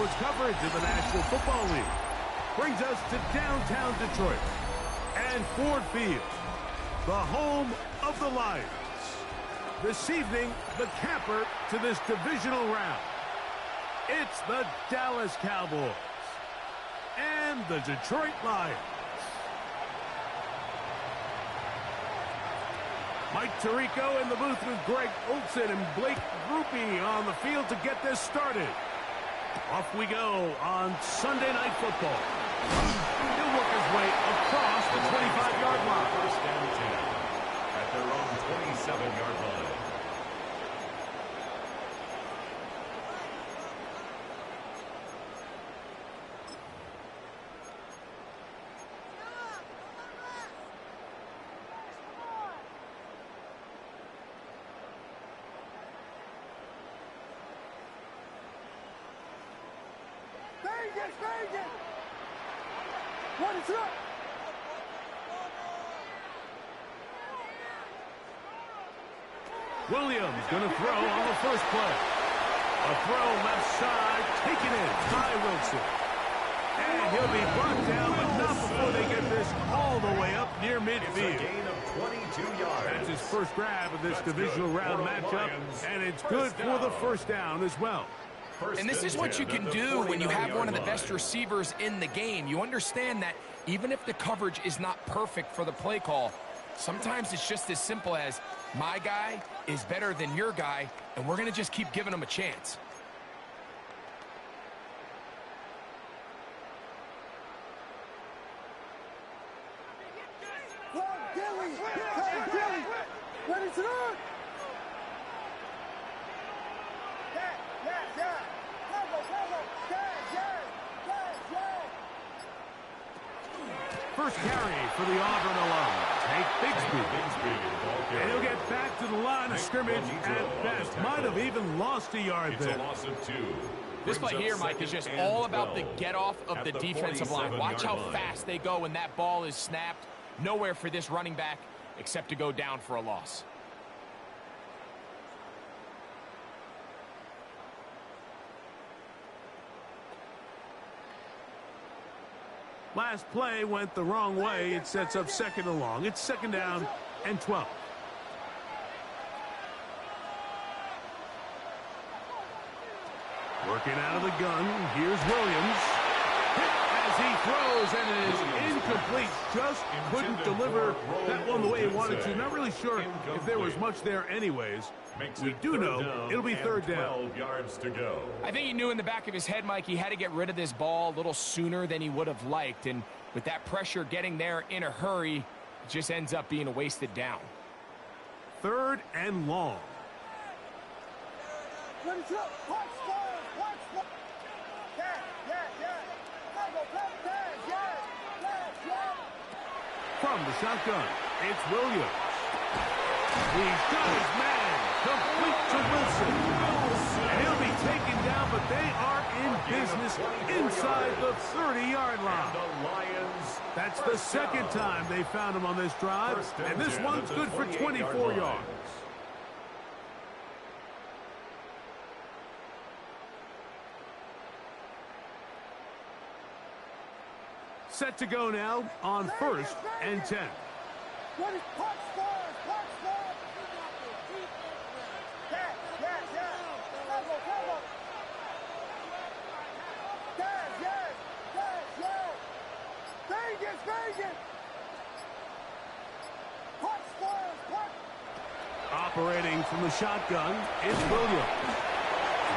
sports coverage of the National Football League brings us to downtown Detroit and Ford Field, the home of the Lions. This evening, the camper to this divisional round. It's the Dallas Cowboys and the Detroit Lions. Mike Tirico in the booth with Greg Olsen and Blake Grupe on the field to get this started. Off we go on Sunday Night Football. He'll work his way across the 25-yard line. First down 10 at their own 27-yard line. What is up? Williams going to throw on the first play. A throw left side, taken in by Wilson. And he'll be brought down, but not before they get this all the way up near midfield. It's a gain of 22 yards. That's his first grab of this divisional round matchup, and it's good for the first down as well. And this is what you can do when you have one of the best receivers in the game. You understand that even if the coverage is not perfect for the play call, sometimes it's just as simple as my guy is better than your guy, and we're going to just keep giving him a chance. What is it on? First carry for the Auburn alum, Hank Bigsby. And he'll get back to the line of scrimmage at best. Might have even lost a yard there. It's a loss of 2. This play here, Mike, is just all about the get-off of the defensive line. Watch how fast they go when that ball is snapped. Nowhere for this running back except to go down for a loss. Last play went the wrong way. It sets up second and long. It's second down and 12. Working out of the gun. Here's Williams. Hit as he throws, and it is incomplete. Just couldn't deliver that one the way he wanted to. Not really sure if there was much there anyways. We do know it'll be third down. 12 yards to go. I think he knew in the back of his head, Mike, he had to get rid of this ball a little sooner than he would have liked. And with that pressure getting there in a hurry, it just ends up being a wasted down. Third and long. From the shotgun, it's Williams. He's got his man, complete to Wilson. And he'll be taken down, but they are in business inside the 30-yard line. The Lions. That's the second time they found him on this drive, and this one's good for 24 yards. Set to go now on first and 10. Operating from the shotgun, it's Williams.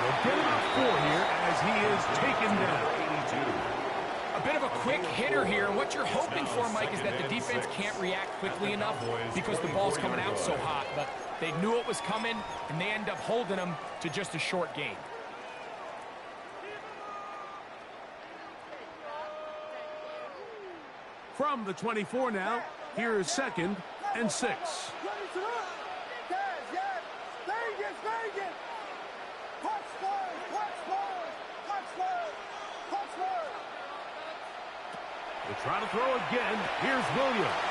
They'll get about 4 here as he is taken down. 82. A bit of a quick hitter here. What you're hoping for, Mike, is that the defense can't react quickly enough because the ball's coming out so hot. But they knew it was coming, and they end up holding them to just a short gain. From the 24 now, here is second and 6. They'll try to throw again. Here's Williams.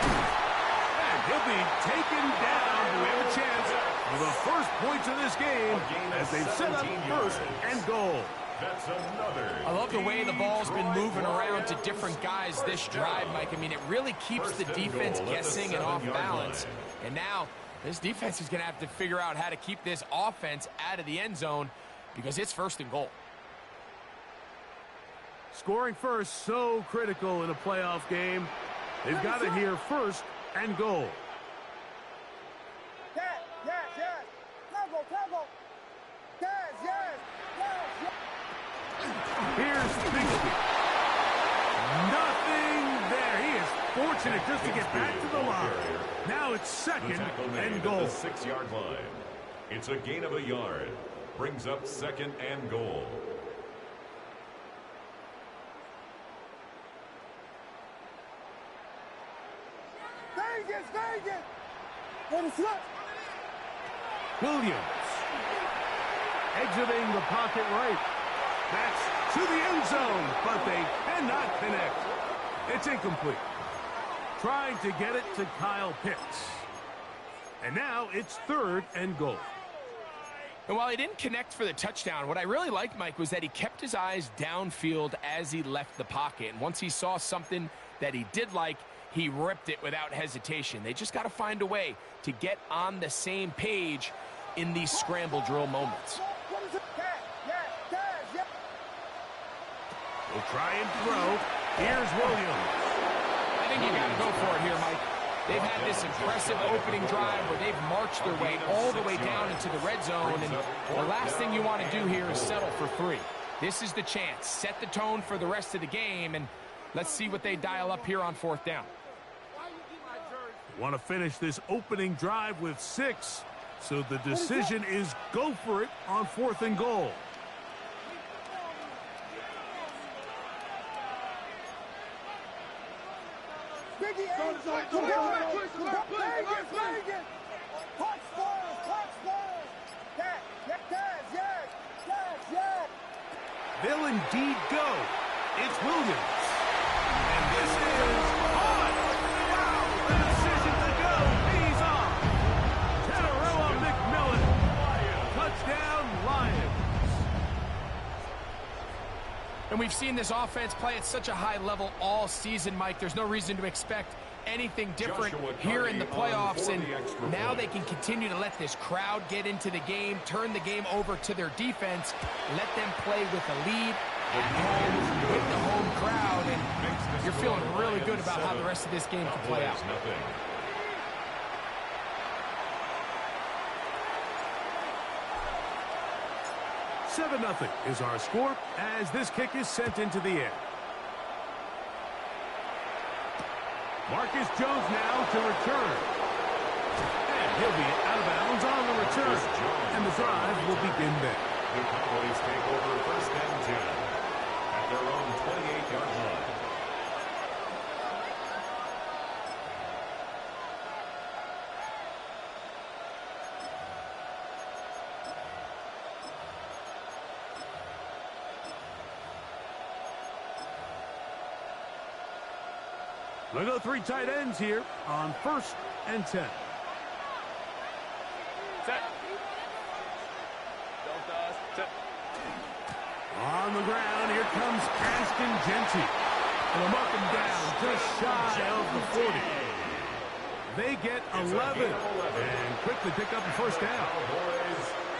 And he'll be taken down. We have a chance for the first points of this game as they've set up first and goal. That's another. I love the way the ball's been moving around to different guys this drive, Mike. I mean, it really keeps the defense guessing and off balance. And now this defense is going to have to figure out how to keep this offense out of the end zone because it's 1st and goal. Scoring first, so critical in a playoff game. They've got to hear 1st and goal. Yes, yes, yes. Tackle, tackle. Yes, yes, yes, yes. Here's Bixby. Nothing there. He is fortunate just to get back to the line. Now it's 2nd and goal. 6-yard line. It's a gain of a yard. Brings up 2nd and goal. Vegas, Vegas. What is up? Williams. Exiting the pocket right. That's to the end zone, but they cannot connect. It's incomplete. Trying to get it to Kyle Pitts. And now it's 3rd and goal. And while he didn't connect for the touchdown, what I really liked, Mike, was that he kept his eyes downfield as he left the pocket. And once he saw something that he did like, he ripped it without hesitation. They just got to find a way to get on the same page in these scramble drill moments. We'll try and throw. Here's Williams. I think you got to go for it here, Mike. They've had this impressive opening drive where they've marched their way all the way down into the red zone, and the last thing you want to do here is settle for 3. This is the chance. Set the tone for the rest of the game, and let's see what they dial up here on 4th down. Want to finish this opening drive with 6, so the decision is go for it on 4th and goal. They'll indeed go. It's Williams. And this is on. Wow, the decision to go. He's on. Teteroa McMillan. Touchdown, Lions. And we've seen this offense play at such a high level all season, Mike. There's no reason to expect anything different here in the playoffs, and now they can continue to let this crowd get into the game, turn the game over to their defense, let them play with a lead at home with the home crowd, and you're feeling really good about how the rest of this game can play out. 7-0 is our score as this kick is sent into the air. Marcus Jones now to return. And he'll be out of bounds on the return. And the drive will begin there. The Cowboys take over 1st and 10 at their own 28-yard line. We'll go 3 tight ends here on 1st and 10. Set. Set. On the ground, here comes Ashton Genty. And they'll mark him down just shy of the 40. They get 11 and quickly pick up a 1st down.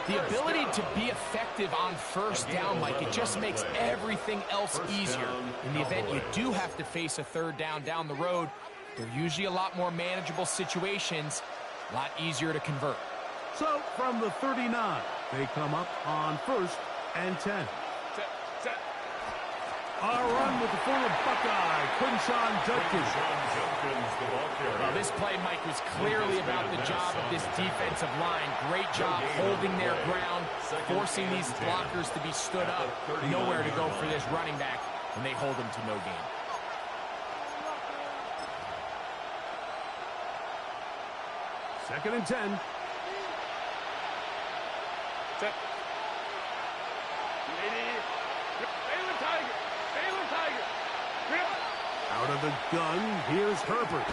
The ability to be effective on 1st down, Mike, it just makes everything else easier. In the event you do have to face a 3rd down the road, they're usually a lot more manageable situations, a lot easier to convert. So from the 39, they come up on 1st and 10. Set. A run with the former Buckeye, Quinshawn Judkins. Well, this play, Mike, was clearly about the job of this defensive line. Great job holding their ground, forcing these blockers to be stood up. Nowhere to go for this running back, and they hold him to no gain. Second and 10. Set. Out of the gun, here's Herbert.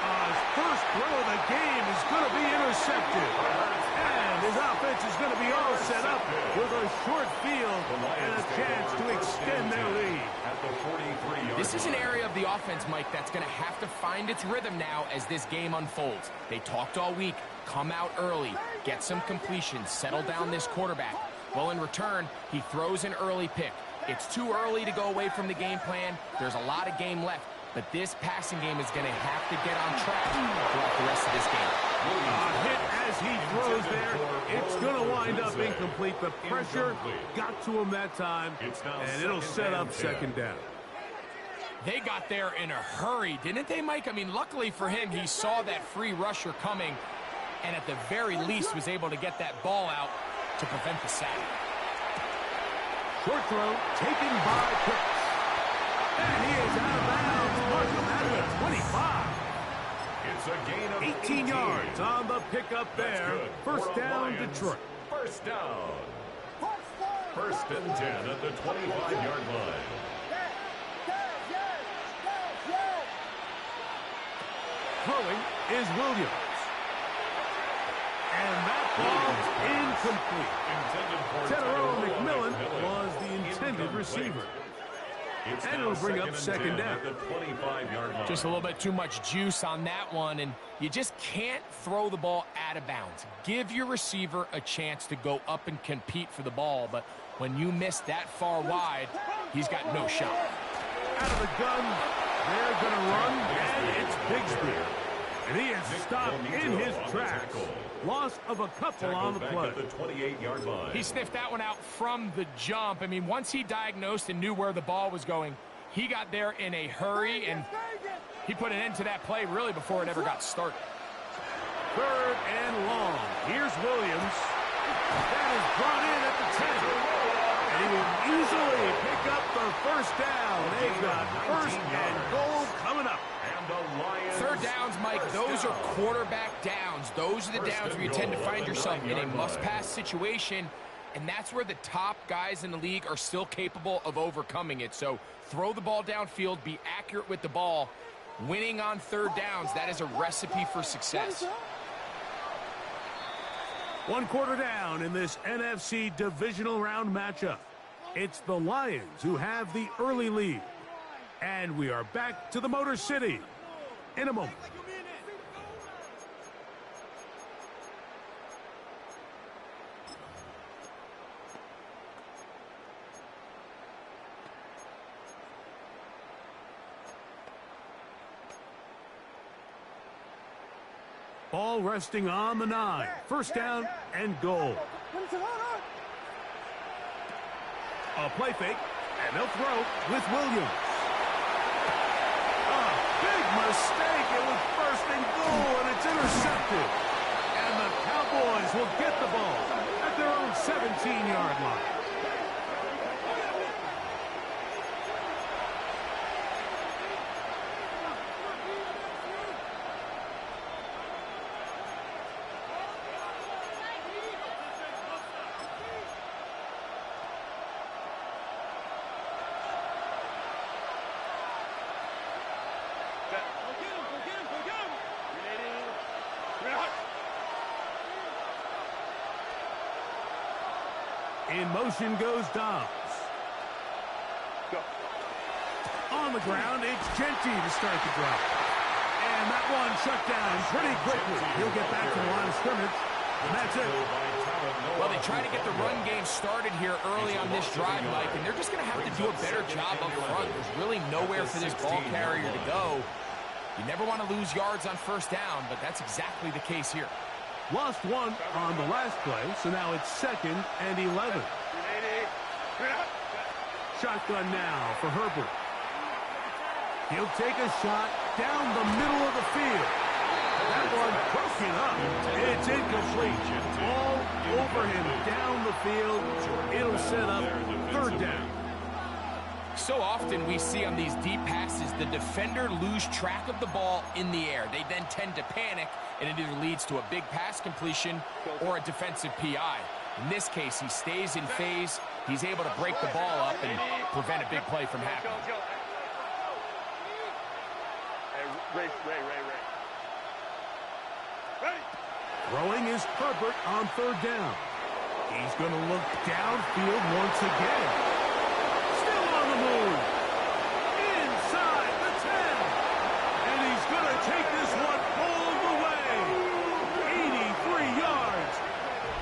His first throw of the game is going to be intercepted. And his offense is going to be all set up with a short field and a chance to extend their lead. This is an area of the offense, Mike, that's going to have to find its rhythm now as this game unfolds. They talked all week. Come out early, get some completions, settle down this quarterback. Well, in return, he throws an early pick. It's too early to go away from the game plan. There's a lot of game left, but this passing game is going to have to get on track throughout the rest of this game. A hit as he throws there. It's going to wind up incomplete. The pressure got to him that time, and it'll set up second down. They got there in a hurry, didn't they, Mike? I mean, luckily for him, he saw that free rusher coming, and at the very least was able to get that ball out to prevent the sack. Short throw taken by Pitts. And he is out of bounds. Mark him out of the 25. It's a gain of 18 yards on the pickup there. First down, Detroit. First down. First and 10 at the 25-yard line. Throwing is Williams. And that ball incomplete. Tedero McMillan was the intended receiver. And it'll bring up second down. Just a little bit too much juice on that one, and you just can't throw the ball out of bounds. Give your receiver a chance to go up and compete for the ball, but when you miss that far wide, he's got no shot. Out of the gun, they're going to run, and it's Bigsby. And he is stopped in his tracks. Loss of a couple on the play. He sniffed that one out from the jump. I mean, once he diagnosed and knew where the ball was going, he got there in a hurry, and he put an end to that play really before it ever got started. Third and long. Here's Williams. That is brought in at the 10. And he will easily pick up the first down. They've got first and goal coming up. Third downs, Mike, those are quarterback downs. Those are the downs where you tend to find yourself in a must-pass situation, and that's where the top guys in the league are still capable of overcoming it. So throw the ball downfield, be accurate with the ball. Winning on third downs, that is a recipe for success. 1 quarter down in this NFC divisional round matchup. It's the Lions who have the early lead. And we are back to the Motor City in a moment. Ball resting on the 9. First down and goal. A play fake, and they'll throw with Williams. Mistake. It was first and goal, and it's intercepted. And the Cowboys will get the ball at their own 17-yard line. In motion goes Dobbs. Go. On the ground, it's Genty to start the drive. And that one shut down pretty quickly. He'll get back to the line of scrimmage, and that's it. Well, they try to get the run game started here early on this drive, Mike, and they're just going to have to do a better job up front. There's really nowhere for this ball carrier to go. You never want to lose yards on first down, but that's exactly the case here. Lost one on the last play, so now it's 2nd and 11. Shotgun now for Herbert. He'll take a shot down the middle of the field. That one broken up. It's incomplete. All over him down the field. It'll set up third down. So often we see on these deep passes, the defender lose track of the ball in the air. They then tend to panic, and it either leads to a big pass completion or a defensive PI. In this case, he stays in phase. He's able to break the ball up and prevent a big play from happening. Hey, Ray. Throwing is Herbert on third down. He's going to look downfield once again. Still on the move. Inside the 10. And he's going to take this one all the way. 83 yards.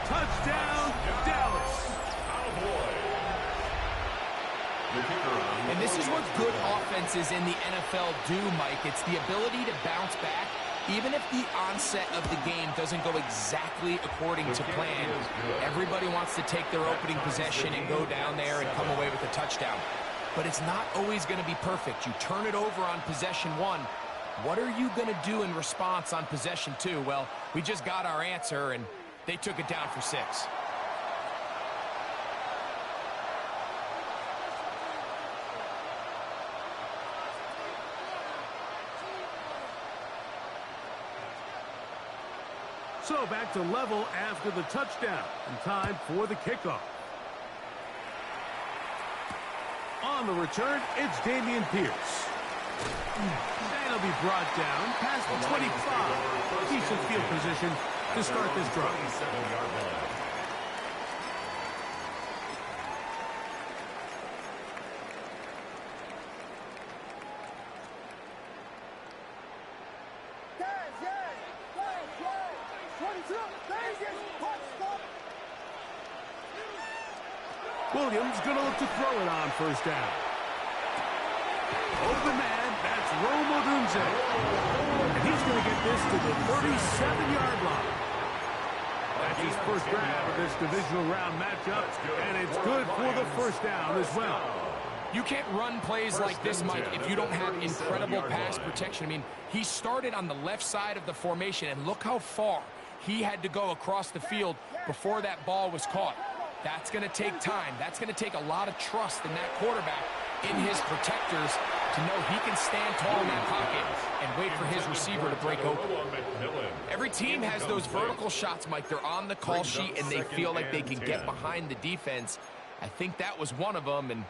Touchdown, Dallas. And this is what good offenses in the NFL do, Mike. It's the ability to bounce back, even if the onset of the game doesn't go exactly according to plan. Everybody wants to take their opening possession and go down there and come away with a touchdown. But it's not always going to be perfect. You turn it over on possession 1. What are you going to do in response on possession 2? Well, we just got our answer, and they took it down for 6. So back to level after the touchdown, and time for the kickoff. On the return, it's Dameon Pierce. And he'll be brought down past the 25. Decent field position to start this drive. Williams going to look to throw it on first down. Open man, that's Rome Odunze. And he's going to get this to the 37-yard line. That's his first grab of this divisional round matchup, and it's good for the first down as well. You can't run plays like this, Mike, if you don't have incredible pass protection. I mean, he started on the left side of the formation, and look how far he had to go across the field before that ball was caught. That's going to take time. That's going to take a lot of trust in that quarterback, in his protectors, to know he can stand tall in that pocket and wait for his receiver to break open. Every team has those vertical shots, Mike. They're on the call sheet, and they feel like they can get behind the defense. I think that was one of them, and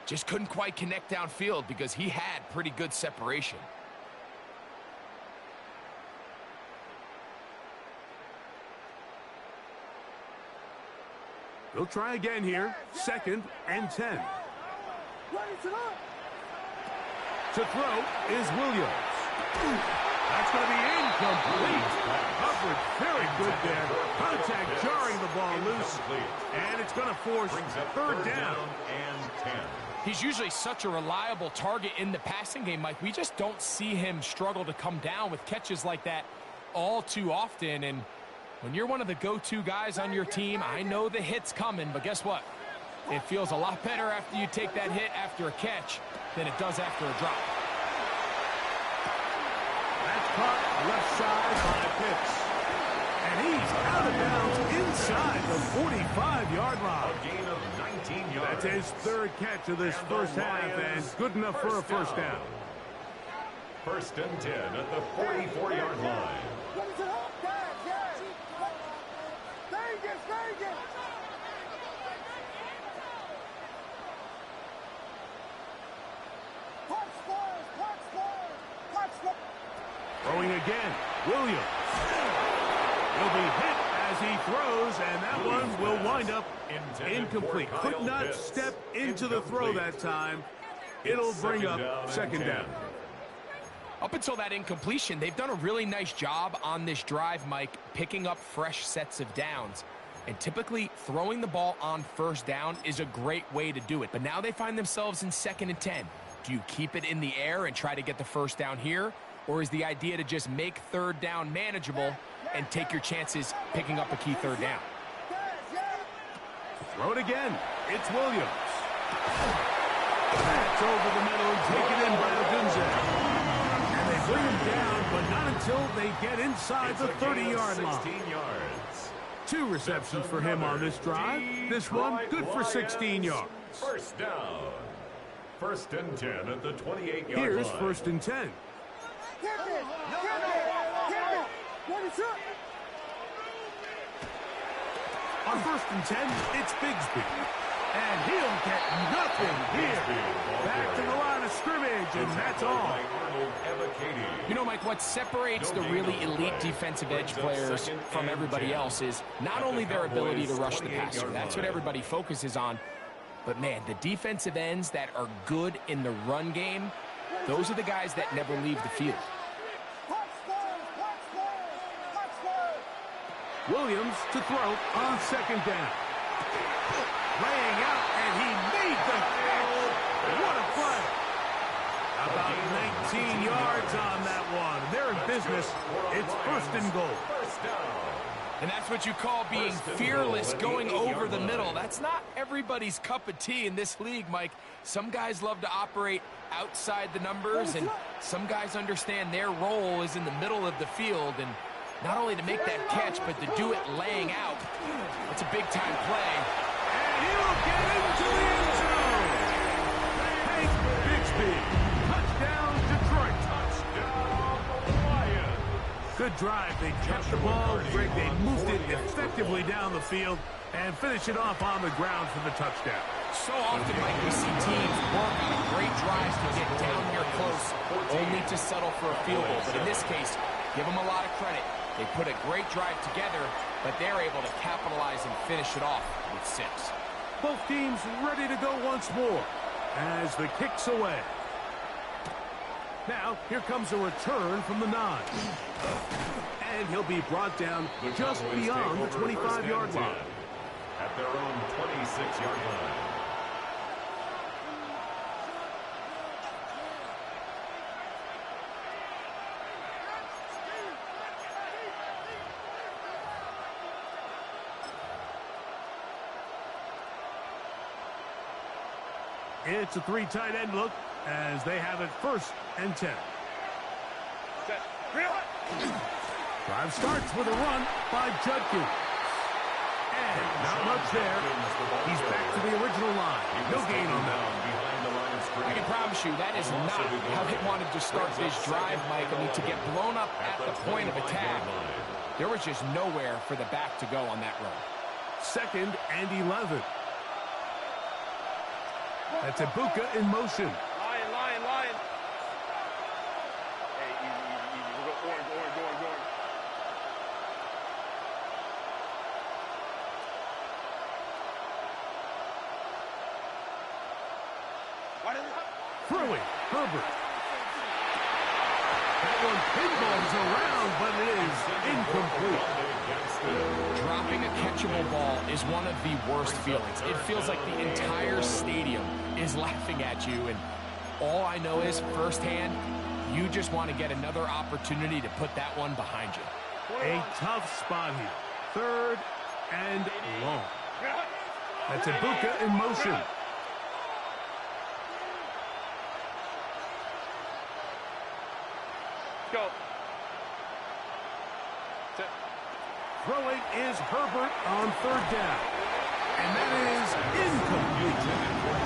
just couldn't quite connect downfield because he had pretty good separation. They'll try again here. 2nd and 10. To throw is Williams. That's going to be incomplete. Coverage very good there. Contact jarring the ball loose. And it's going to force third down. He's usually such a reliable target in the passing game, Mike. We just don't see him struggle to come down with catches like that all too often. And when you're one of the go-to guys on your team, I know the hit's coming, but guess what? It feels a lot better after you take that hit after a catch than it does after a drop. That's caught left side by Pitts. And he's out of bounds inside the 45-yard line. A gain of 19 yards. That's his third catch of this first half, and good enough for a first down. 1st and 10 at the 44-yard line. Throwing again, Williams. He'll be hit as he throws, and that one will wind up incomplete. Could not step into the throw that time. It'll bring up 2nd down. Up until that incompletion, they've done a really nice job on this drive, Mike, picking up fresh sets of downs. And typically, throwing the ball on first down is a great way to do it. But now they find themselves in 2nd and 10. Do you keep it in the air and try to get the first down here? Or is the idea to just make third down manageable and take your chances picking up a key third down? Throw it again. It's Williams. That's over the middle and taken in by Odunze. And they bring him down, but not until they get inside the 30-yard line. 2 receptions for him on this drive. This one good for 16 yards. First down. 1st and 10 at the 28-yard line. Here's 1st and 10. On 1st and 10, it's Bigsby. And he'll get nothing here. Back to the line of scrimmage, and that's all. You know, Mike, what separates the really elite defensive edge players from everybody else is not only their ability to rush the passer. That's what everybody focuses on. But, man, the defensive ends that are good in the run game, those are the guys that never leave the field. Williams to throw on second down. Laying out, and he made the catch. What a play. About 19 yards on that one. They're in business. It's first and goal. And that's what you call being fearless, going over the middle. That's not everybody's cup of tea in this league, Mike. Some guys love to operate outside the numbers, and some guys understand their role is in the middle of the field, and not only to make that catch, but to do it laying out. It's a big-time play. And he'll get into the end zone. Hank Bixby. Touchdown, Detroit. Touchdown, Lions. Good drive. They kept the ball. Greg, they moved it effectively down the field and finish it off on the ground for the touchdown. So often, Mike, we see teams work on a great drive to get down here close, only to settle for a field goal. But in this case, give them a lot of credit. They put a great drive together, but they're able to capitalize and finish it off with 6. Both teams ready to go once more as the kick's away. Now, here comes a return from the 9. And he'll be brought down just beyond the 25-yard line. At their own 26-yard line. It's a 3 tight end look as they have it first and 10. Drive starts with a run by Judkins. And not much there. He's back to the original line. No gain on that. I can promise you that is not how they wanted to start this drive, Mike. I mean, to get blown up at the point of attack, there was just nowhere for the back to go on that run. Second and 11. That's Ibuka in motion. Lion. Hey, easy. We'll go orange. Throwing, Herbert. That one pinballs around, but it is incomplete. Dropping a catchable ball is one of the worst feelings. It feels like the entire stadium is laughing at you, and all I know is firsthand, you just want to get another opportunity to put that one behind you. A tough spot here. Third and long. That's Ibuka in motion. Go. Throwing is Herbert on third down. And that is incomplete.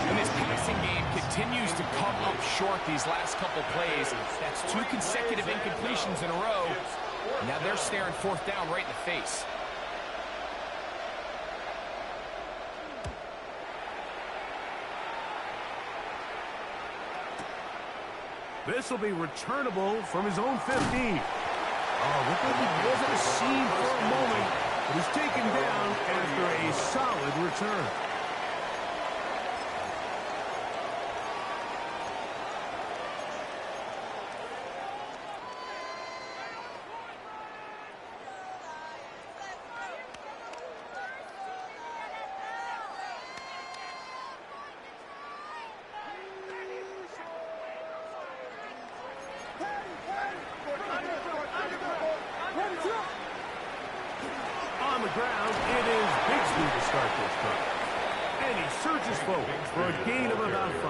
And this passing game continues to come up short these last couple plays. That's 2 consecutive incompletions in a row. Now they're staring fourth down right in the face. This will be returnable from his own 15. Oh, look like he was at a seam for a moment, but he's taken down after a solid return. On the ground, it is Bixby to start this drive. And he surges forward for a gain of about 5.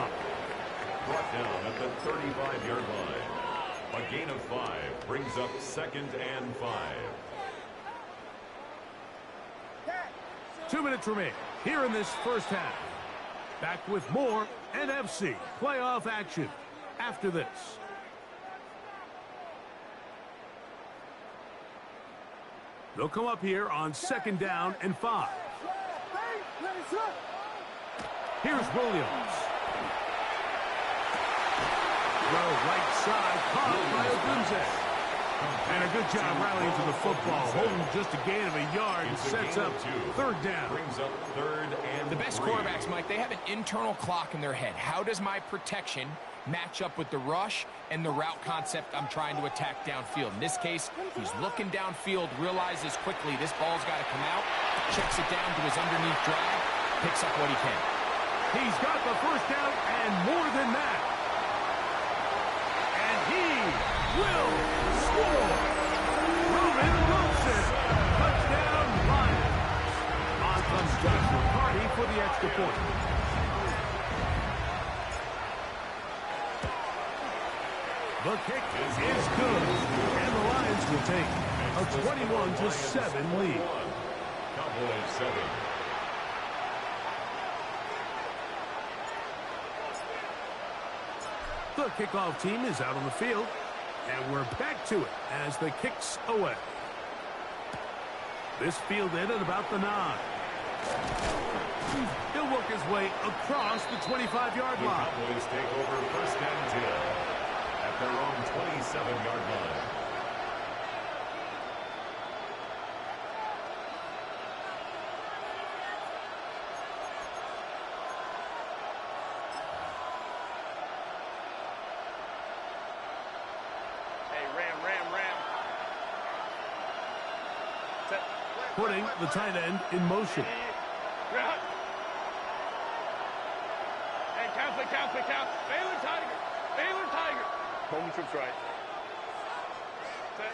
Brought down at the 35-yard line. A gain of 5 brings up 2nd and 5. 2 minutes remain here in this first half. Back with more NFC playoff action after this. They'll come up here on 2nd down and 5. Here's Williams. Throw right side, caught by Odunze. And a good job rallying to the football, holding just a gain of a yard and sets up third down. Brings up third and The best quarterbacks, Mike, they have an internal clock in their head. How does my protection match up with the rush and the route concept I'm trying to attack downfield? In this case, he's looking downfield, realizes quickly this ball's got to come out, checks it down to his underneath drag, picks up what he can. He's got the first down and more than that. And he will score. Ruben Wilson, touchdown Lions. On comes Joshua Party for the extra point. The kick is good, and the Lions will take a 21-7 lead. Cowboys 7. The kickoff team is out on the field, and we're back to it as the kick's away. This fielded at about the 9. He'll work his way across the 25-yard The line. Cowboys take over first and 10 at their own 27-yard line. Putting the tight end in motion. And count. Baylor Tiger. Home trips right. Set.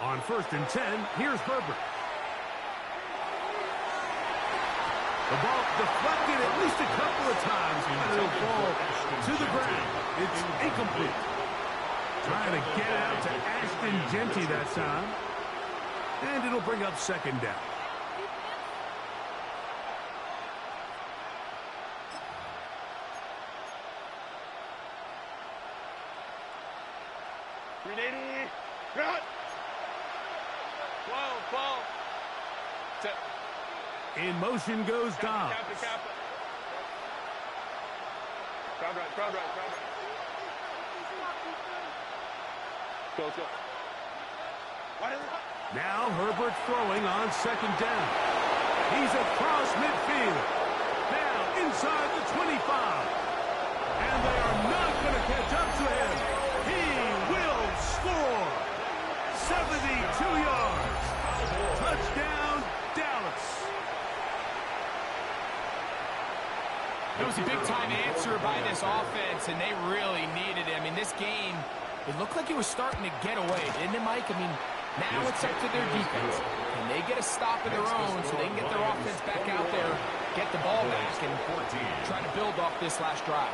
On first and 10, here's Herbert. The ball deflected at least a couple of times, and it'll fall to the ground. It's incomplete. Trying to get it out to Ashton Genty that time. And it'll bring up second down. In motion goes Dobbs. Crowd right. Go. Now Herbert throwing on second down. He's across midfield. Now inside the 25. And they are not going to catch up to him. He will score. 72 yards. Touchdown, Dallas. It was a big-time answer by this offense, and they really needed it. I mean, this game, it looked like it was starting to get away, didn't it, Mike? I mean, now it's up to their defense. Can they get a stop of their own so they can get their offense back out there, get the ball back, and try to build off this last drive?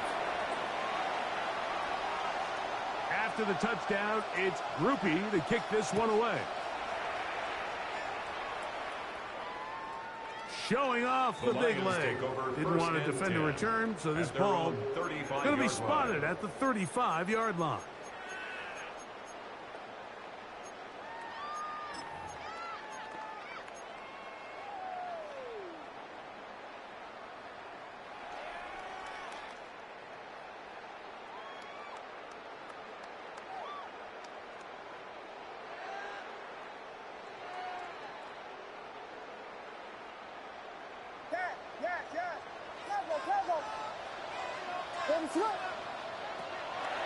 After the touchdown, it's Groupie to kick this one away. Showing off the big leg. Didn't want to defend a return, so this ball going to be spotted at the 35-yard line.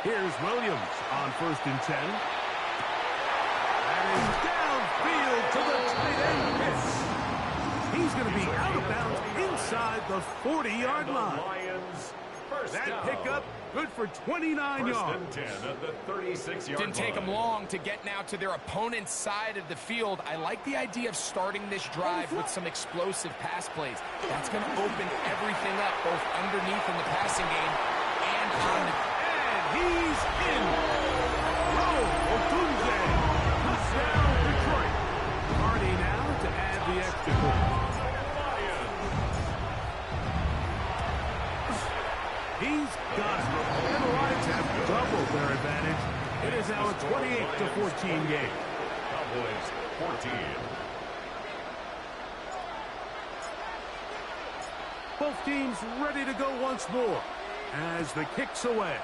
Here's Williams on first and 10. That is downfield to the tight end miss. He's going to be out of bounds inside the 40-yard line. That pickup good for 29 yards. First and 10 at the 36-yard line. Didn't take them long to get now to their opponent's side of the field. I like the idea of starting this drive with some explosive pass plays. That's going to open everything up, both underneath in the passing game and on the... He's in. Odunze. Touchdown, Detroit. Hardy now to add the extra point. He's got it. And the Lions have doubled their advantage. It is now a 28-14 game. Cowboys 14. Both teams ready to go once more as the kick's away.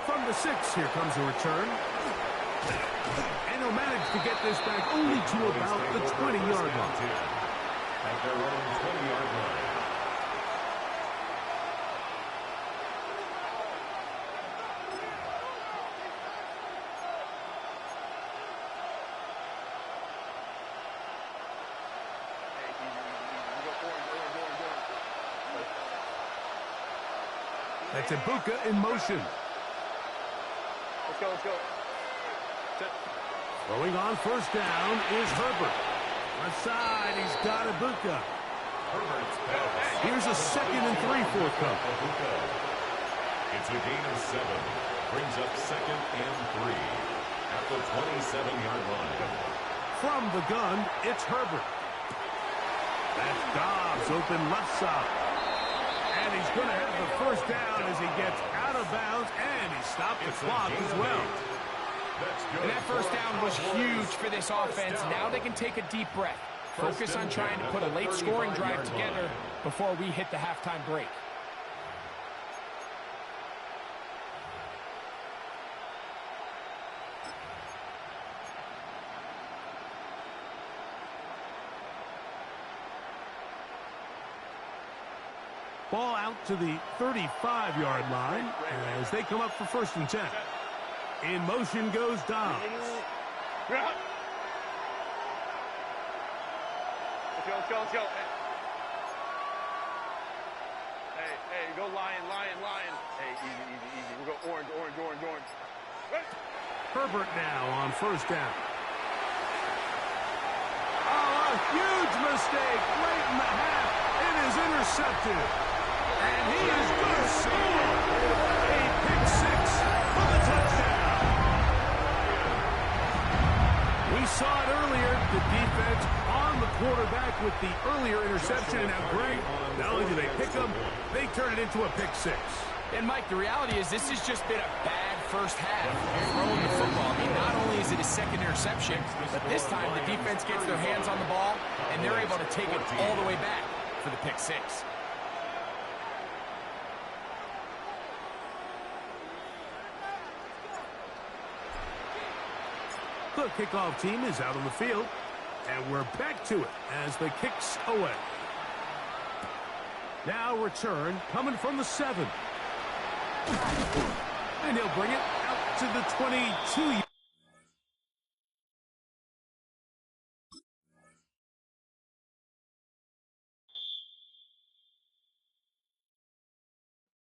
From the 6, here comes a return. And he'll manage to get this back only to about the 20-yard line. At their own 20-yard line. That's Ibuka in motion. Let's go, let's go. Throwing on first down is Herbert. Left side, he's got Ibuka. Herbert's pass. Here's a 2nd and 3 forthcoming. It's a gain of 7. Brings up 2nd and 3 at the 27-yard line. From the gun, it's Herbert. That's Dobbs open left side. And he's going to have the first down as he gets out of bounds, and he stopped the clock as well. And that first down was huge for this offense. Now they can take a deep breath. Focus on trying to put a late scoring drive together before we hit the halftime break. Ball out to the 35-yard line as they come up for 1st and 10. In motion goes Dobbs. Let's go, let's go, let's go. Hey, go lion, lion, lion. Hey, easy, easy, easy. We'll go orange, orange, orange, orange. Hey. Herbert now on first down. Oh, a huge mistake late in the half. It is intercepted. And he is going to score. A pick 6 for the touchdown. We saw it earlier. The defense on the quarterback with the earlier interception. And now, Greg, not only do they pick him, they turn it into a pick 6. And, Mike, the reality is this has just been a bad first half throwing the football. I mean, not only is it a 2nd interception, but this time the defense gets their hands on the ball, and they're able to take it all the way back for the pick 6. The kickoff team is out on the field, and we're back to it as the kick's away. Now return coming from the 7. And he'll bring it out to the 22.